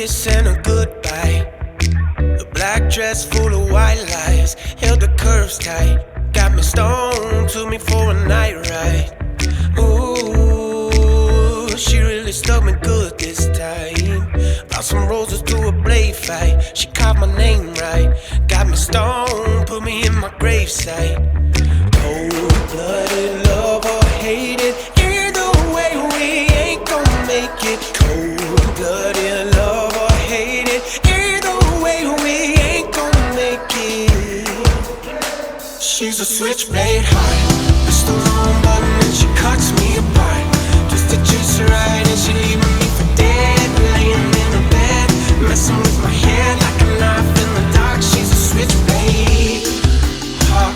kiss and a goodbye. A black dress full of white lies, held the curves tight. Got me stoned, took me for a night ride. Ooh, she really stuck me good this time. Brought some roses to a blade fight. She caught my name right. Got me stoned, put me in my gravesite. Cold-blooded love or hate it, either way we ain't gon' make it. Cold-blooded love or hate it, either way we ain't gon' make it. She's a switchblade heart, it's the wrong button and she cuts me apart. Twisted just right and she leaving me for dead. Laying in the bed, messing with my hair like a knife in the dark. She's a switchblade heart.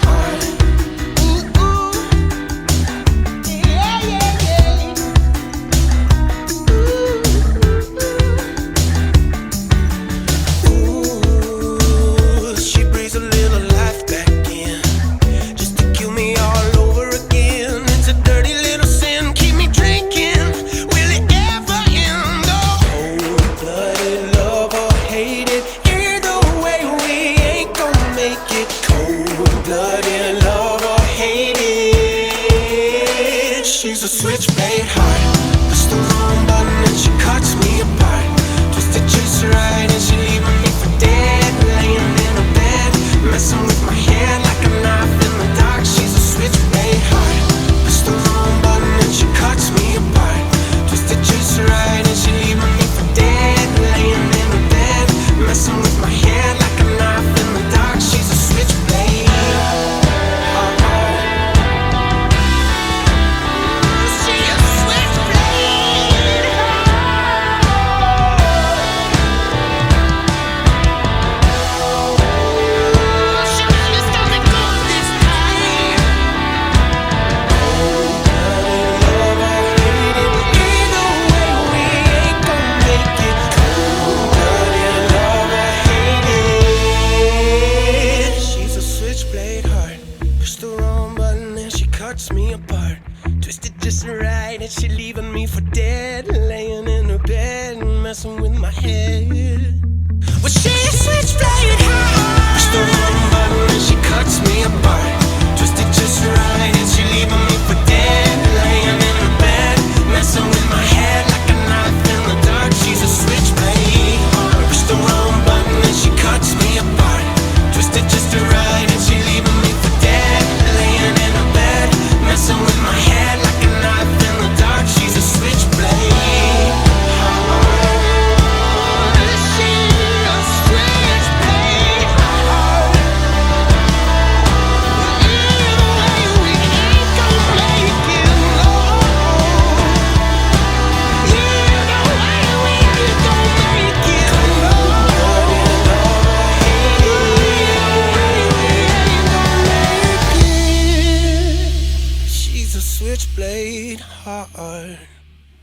She's a switchblade heart, it's the wrong button and she cuts me apart. Twisted just right and she leaving me for dead. Laying in a bed, messing with my hair like a knife in the dark. She's a switchblade heart, it's the wrong button and she cuts me apart. Twisted just right and she leaving me for dead. Laying in a bed, messing with my hair like a knife in the dark. She's a switchblade heart. Cuts me apart, twisted just right and she leaving me for dead. Laying in her bed and messing with my head. Well, she a switchblade heart, push the wrong button and she cuts me apart. Twisted just right and she leaving me for dead. Laying in her bed, messing with my head like a knife in the dark. She's a switchblade heart, push the wrong button and she cuts me apart. Twisted just right and she leaving me for dead. Laying in her bed, messing with my head like a knife in the dark. She's a switchblade heart. She's a switchblade heart. Either way we ain't gon' make it, no. Either way we ain't gon' make it, no. She's a switchblade heart.